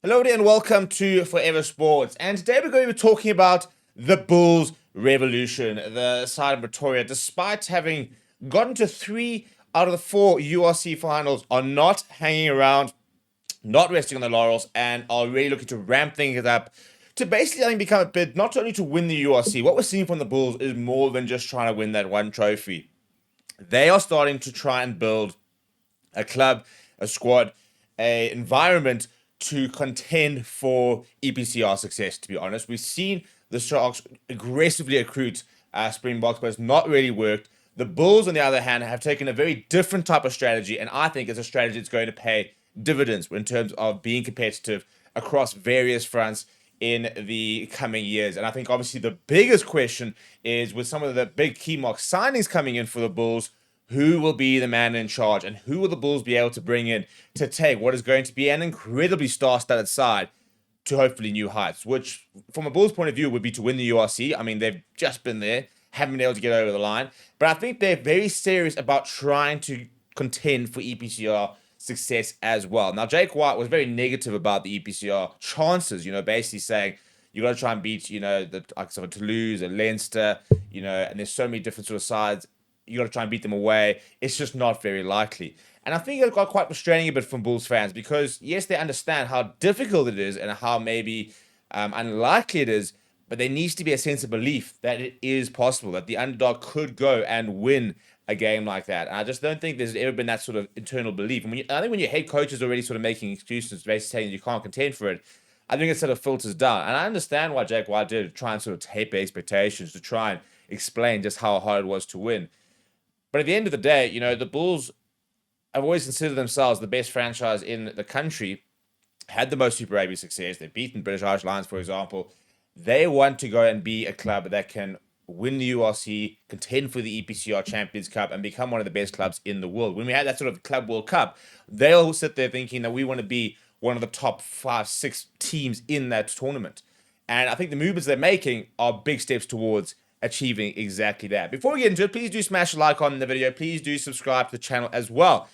Hello there and welcome to Forever Sports. And today we're going to be talking about the Bulls Revolution, the side of Pretoria. Despite having gotten to 3 out of the 4 URC finals, are not hanging around, not resting on their laurels, and are really looking to ramp things up to basically, I think, become a bid not only to win the URC. What we're seeing from the Bulls is more than just trying to win that one trophy. They are starting to try and build a club, a squad, an environment to contend for EPCR success, to be honest. We've seen the Sharks aggressively recruit Springboks, but it's not really worked. The Bulls, on the other hand, have taken a very different type of strategy, and I think it's a strategy that's going to pay dividends in terms of being competitive across various fronts in the coming years. And I think obviously the biggest question is, with some of the big key mark signings coming in for the Bulls, who will be the man in charge, and who will the Bulls be able to bring in to take what is going to be an incredibly star-studded side to hopefully new heights, which from a Bulls point of view would be to win the URC. I mean, they've just been there, haven't been able to get over the line, but I think they're very serious about trying to contend for EPCR success as well. Now, Jake White was very negative about the EPCR chances, basically saying you got to try and beat, the likes of Toulouse and Leinster, and there's so many different sort of sides. You got to try and beat them away. It's just not very likely. And I think it got quite frustrating a bit from Bulls fans because, yes, they understand how difficult it is and how maybe unlikely it is, but there needs to be a sense of belief that it is possible, that the underdog could go and win a game like that. And I just don't think there's ever been that sort of internal belief. And I think when your head coach is already sort of making excuses, basically saying you can't contend for it, I think it sort of filters down. And I understand why Jake White did try and sort of taper expectations, to try and explain just how hard it was to win. But at the end of the day, the Bulls have always considered themselves the best franchise in the country, had the most Super Rugby success. They've beaten British Irish Lions, for example. They want to go and be a club that can win the URC, contend for the EPCR Champions Cup, and become one of the best clubs in the world. When we had that sort of Club World Cup, they'll sit there thinking that we want to be one of the top 5, 6 teams in that tournament. And I think the movements they're making are big steps towards achieving exactly that. Before we get into it, please do smash a like on the video. Please do subscribe to the channel as well.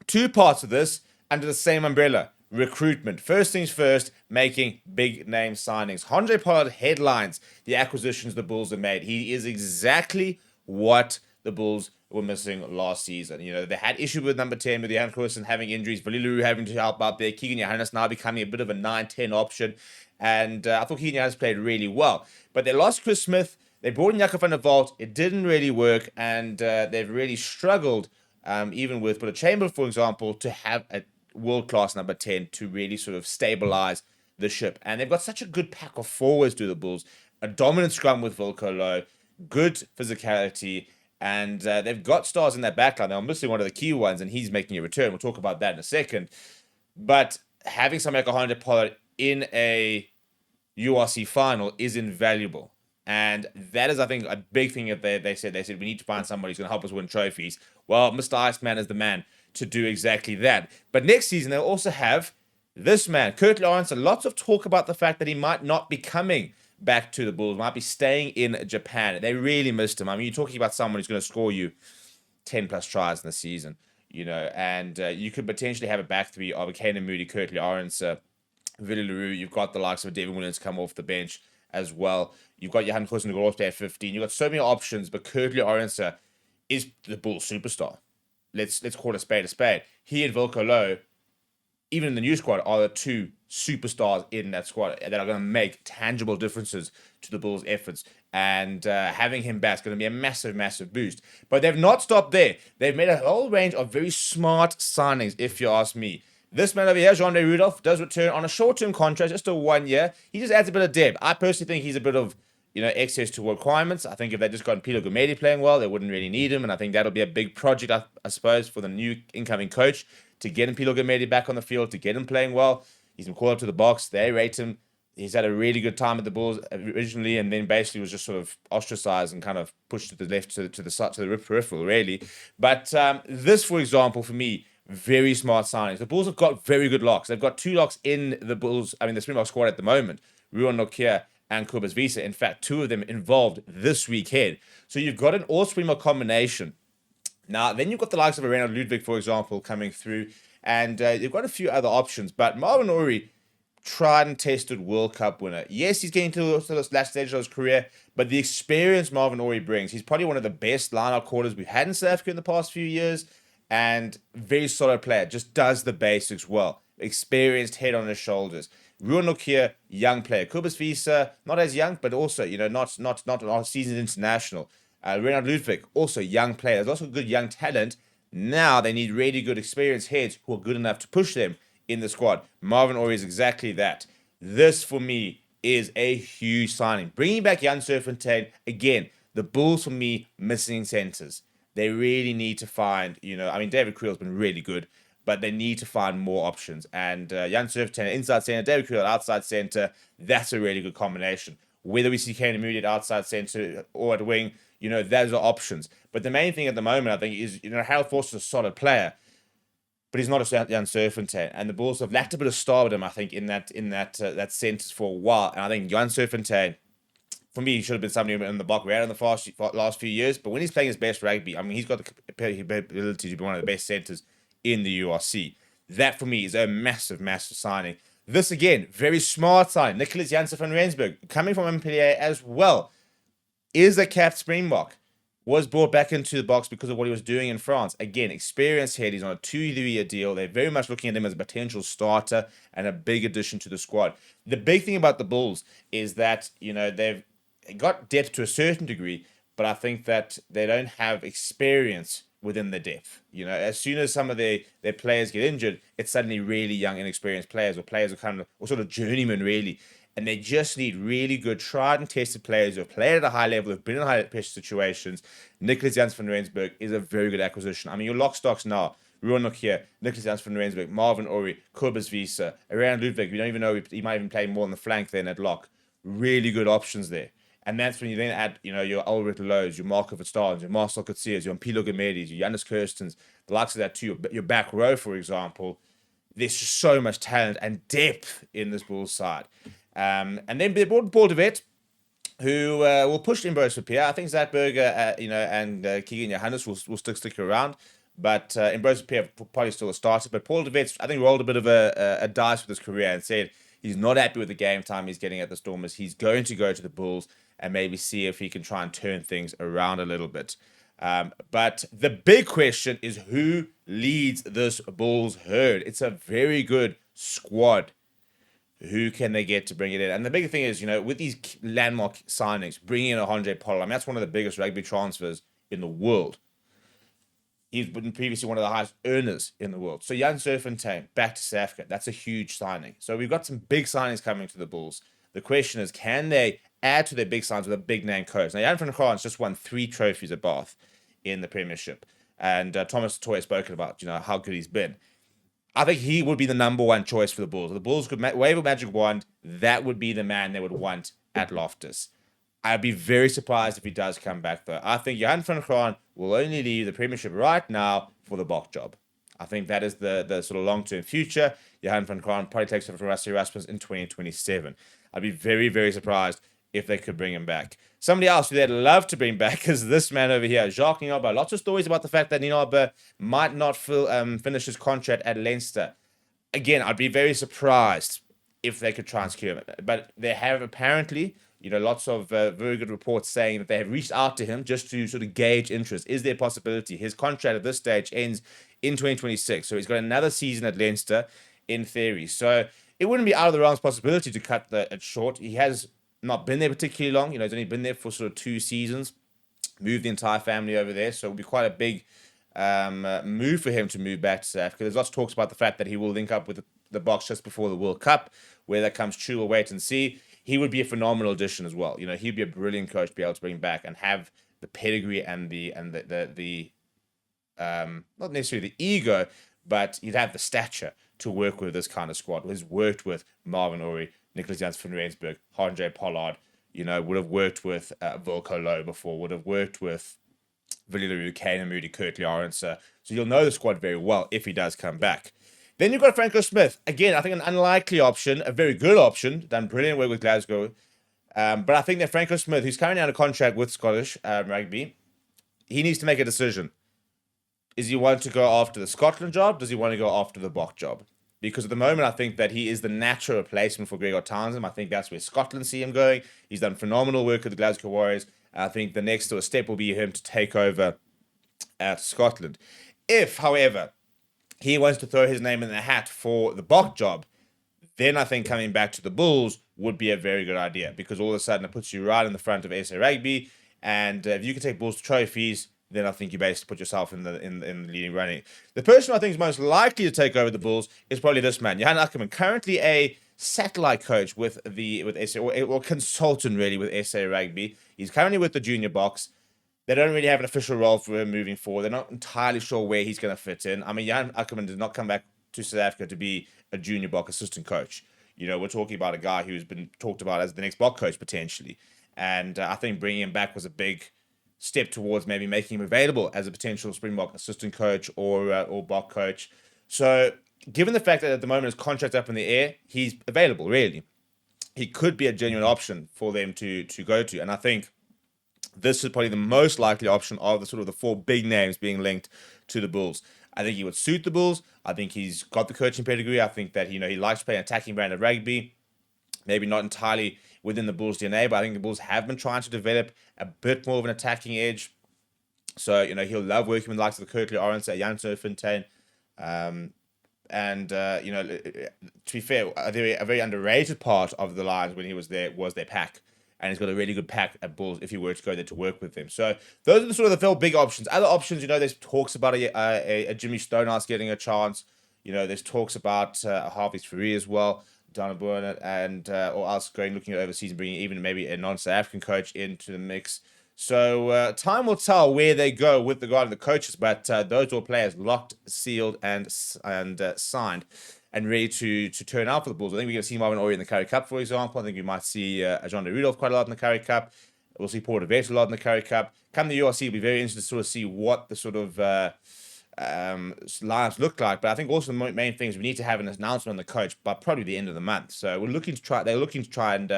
2 parts of this under the same umbrella: recruitment. First things first, making big name signings. Handré Pollard headlines the acquisitions the Bulls have made. He is exactly what the Bulls were missing last season. They had issue with number 10 with Johan Ackermann having injuries, Valilu having to help out there, Keegan Johannes now becoming a bit of a 9-10 option. And I thought Keegan Johannes played really well. But they lost Chris Smith. They brought in Jacques van Graan. It didn't really work. And they've really struggled, even with Peter Chamber, for example, to have a world-class number 10 to really sort of stabilize the ship. And they've got such a good pack of forwards, to the Bulls. A dominant scrum with Wilco Low, good physicality, and they've got stars in their backline. They're missing one of the key ones, and he's making a return. We'll talk about that in a second. But having somebody like Handré Pollard in a URC final is invaluable. And that is, I think, a big thing that they said. They said, we need to find somebody who's going to help us win trophies. Well, Mr. Iceman is the man to do exactly that. But next season, they'll also have this man, Kurt Lawrence. Lots of talk about the fact that he might not be coming back to the Bulls, might be staying in Japan. They really missed him. I mean, you're talking about someone who's going to score you 10 plus tries in the season, and you could potentially have a back three of a Kanan Moody, Kurt Lawrence, Willie Leroux. You've got the likes of Devin Williams come off the bench as well. You've got Johan Ackermann to go off there at 15. You've got so many options, but Kurt Lawrence is the Bulls superstar. Let's call it a spade a spade. He and Wilco Low, even in the new squad, are the 2 superstars in that squad that are going to make tangible differences to the Bulls' efforts. And having him back is going to be a massive, massive boost. But they've not stopped there. They've made a whole range of very smart signings, if you ask me. This man over here, Jean-Louis Rudolph, does return on a short-term contract, just a 1 year. He just adds a bit of depth. I personally think he's a bit of, excess to requirements. I think if they just got Peter Gomedi playing well, they wouldn't really need him. And I think that'll be a big project, I suppose, for the new incoming coach, to get him Peter Gomedi back on the field, to get him playing well. He's been called up to the box. They rate him. He's had a really good time at the Bulls originally, and then basically was just sort of ostracized and kind of pushed to the left, to the side, to the peripheral, really. But this, for example, for me, very smart signings. The Bulls have got very good locks. They've got 2 locks in the Springbok squad at the moment, Ruan Nokia and Kobus Visa. In fact, 2 of them involved this weekend. So you've got an all Springbok combination. Now, then you've got the likes of Reynald Ludwig, for example, coming through. And you've got a few other options. But Marvin Orie, tried and tested World Cup winner. Yes, he's getting to the last stage of his career, but the experience Marvin Orie brings, he's probably one of the best line-out quarters we've had in South Africa in the past few years, and very solid player, just does the basics well. Experienced, head on his shoulders. Ruan Nokia, young player. Kobus Wiese, not as young, but also, not a seasoned international. Renard Ludwig, also young player. There's also good young talent. Now they need really good experienced heads who are good enough to push them in the squad. Marvin Orie is exactly that. This, for me, is a huge signing. Bringing back Jan Serfontein, again, the Bulls, for me, missing centers. They really need to find, David Creel's been really good, but they need to find more options. And Jan Serfontein, inside center, David Creel, outside center, that's a really good combination. Whether we see Kane Moody at outside center or at wing, those are options. But the main thing at the moment, I think, is, Harold Forster's a solid player, but he's not a Jan Serfontein, and the Bulls have lacked a bit of star with him, I think, in that sense for a while. And I think Jan Serfontein, for me, he should have been somebody in the block we had in the last few years. But when he's playing his best rugby, he's got the ability to be one of the best centers in the URC. That, for me, is a massive, massive signing. This, again, very smart signing. Nico Janse van Rensburg, coming from Montpellier as well, is a capped Springbok. Was brought back into the box because of what he was doing in France. Again, experienced head. He's on a 2-year deal. They're very much looking at him as a potential starter and a big addition to the squad. The big thing about the Bulls is that, they've got depth to a certain degree, but I think that they don't have experience within the depth. As soon as some of their players get injured, it's suddenly really young, inexperienced players, or players are sort of journeymen, really. And they just need really good, tried and tested players who have played at a high level, who have been in high pressure situations. Nicolas Janse van Rensburg is a very good acquisition. Your lock stocks now: Ruan Nokia, Nicolas Janse van Rensburg, Marvin Orie, Kobus Wiese, Renard Ludwig. We don't even know, he might even play more on the flank than at lock. Really good options there. And that's when you then add, your Ulrich Lowe's, your Marco Verstappen, your Marcel Coetzee, your Mpilo Gamedis, your Janus Kirstens, the likes of that too. Your back row, for example. There's just so much talent and depth in this Bulls side. And then they brought Paul de Vet, who will push Ambrose Papier. I think Zatberger, and Keegan Johannes will stick around. But Ambrose Papier probably still a starter. But Paul de Vet, I think, rolled a bit of a dice with his career and said he's not happy with the game time he's getting at the Stormers. He's going to go to the Bulls and maybe see if he can try and turn things around a little bit. But the big question is, who leads this Bulls herd? It's a very good squad. Who can they get to bring it in? And the big thing is, with these landmark signings, bringing in a Handré Pollard, that's one of the biggest rugby transfers in the world. He's been previously one of the highest earners in the world. So Jan Serfontein, back to South Africa. That's a huge signing. So we've got some big signings coming to the Bulls. The question is, can they add to their big signings with a big name coach? Now, Johann van Graan's just won 3 trophies at Bath in the Premiership. And Thomas Toy has spoken about, how good he's been. I think he would be the number one choice for the Bulls. If the Bulls could wave a magic wand, that would be the man they would want at Loftus. I'd be very surprised if he does come back, though. I think Johann van Graan will only leave the Premiership right now for the Bok job. I think that is the sort of long-term future. Johann van Graan probably takes over from Rassie Erasmus in 2027. I'd be very, very surprised if they could bring him back. Somebody else who they'd love to bring back is this man over here, Jacques Nienaber. Lots of stories about the fact that Nienaber might not finish his contract at Leinster. Again, I'd be very surprised if they could try and secure him. But they have apparently, lots of very good reports saying that they have reached out to him just to sort of gauge interest. Is there a possibility? His contract at this stage ends in 2026. So he's got another season at Leinster in theory. So it wouldn't be out of the realms possibility to cut it short. He has not been there particularly long. He's only been there for sort of 2 seasons. Moved the entire family over there. So it would be quite a big move for him to move back to South Africa. There's lots of talks about the fact that he will link up with the Boks just before the World Cup. Where that comes true, we'll wait and see. He would be a phenomenal addition as well. He'd be a brilliant coach to be able to bring back and have the pedigree and the not necessarily the ego, but he'd have the stature to work with this kind of squad. He's worked with Marvin Orie, Nicolas Janse van Rensburg, Handré Pollard, would have worked with Wilco Low before, would have worked with Willie LaRue, Kane Moody, Kurt Lawrence. So you'll know the squad very well if he does come back. Then you've got Franco Smith. Again, I think an unlikely option, a very good option, done brilliant work with Glasgow. But I think that Franco Smith, who's currently on a contract with Scottish Rugby, he needs to make a decision. Is he want to go after the Scotland job? Does he want to go after the Bok job? Because at the moment, I think that he is the natural replacement for Gregor Townsend. I think that's where Scotland see him going. He's done phenomenal work with the Glasgow Warriors. I think the next sort of step will be him to take over at Scotland. If, however, he wants to throw his name in the hat for the Bok job, then I think coming back to the Bulls would be a very good idea, because all of a sudden it puts you right in the front of SA Rugby, and if you can take Bulls to trophies, then I think you basically put yourself in the leading running. The person I think is most likely to take over the Bulls is probably this man, Johan Ackermann, currently a satellite coach with SA, or consultant really with SA Rugby. He's currently with the junior box. They don't really have an official role for him moving forward. They're not entirely sure where he's going to fit in. I mean, Johan Ackermann did not come back to South Africa to be a junior Bok assistant coach. You know, we're talking about a guy who's been talked about as the next Bok coach potentially. And I think bringing him back was a big step towards maybe making him available as a potential Springbok assistant coach or Bok coach. So given the fact that at the moment his contract's up in the air, he's available, really. He could be a genuine option for them to go to. And I think this is probably the most likely option of the sort of the four big names being linked to the Bulls. I think he would suit the Bulls. I think he's got the coaching pedigree. I think that, he likes playing an attacking brand of rugby. Maybe not entirely within the Bulls' DNA, but I think the Bulls have been trying to develop a bit more of an attacking edge. So, he'll love working with the likes of the Kirkley Orange at Jan Serfontein. To be fair, a very underrated part of the Lions when he was there was their pack. And he's got a really good pack at Bulls if you were to go there to work with them. So those are the sort of the big options. Other options, there's talks about a Jimmy Stonehouse getting a chance. There's talks about Harvey Fourie as well, Donna Burnett, and or else looking at overseas and bringing even maybe a non-South African coach into the mix. So time will tell where they go with regard to the coaches, but those are players locked, sealed, and signed, and ready to turn out for the Bulls. I think we're going to see Marvin Orie in the Currie Cup, for example. I think we might see Jean de Rudolph quite a lot in the Currie Cup. We'll see Paul de Wet a lot in the Currie Cup. Come the URC, it'll be very interesting to sort of see what the sort of lineups look like. But I think also the main thing is we need to have an announcement on the coach by probably the end of the month. So they're looking to try and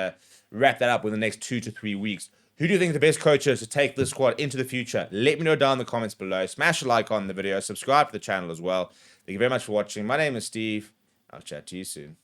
wrap that up within the next 2 to 3 weeks. Who do you think is the best coach is to take this squad into the future? Let me know down in the comments below. Smash a like on the video. Subscribe to the channel as well. Thank you very much for watching. My name is Steve. I'll chat to you soon.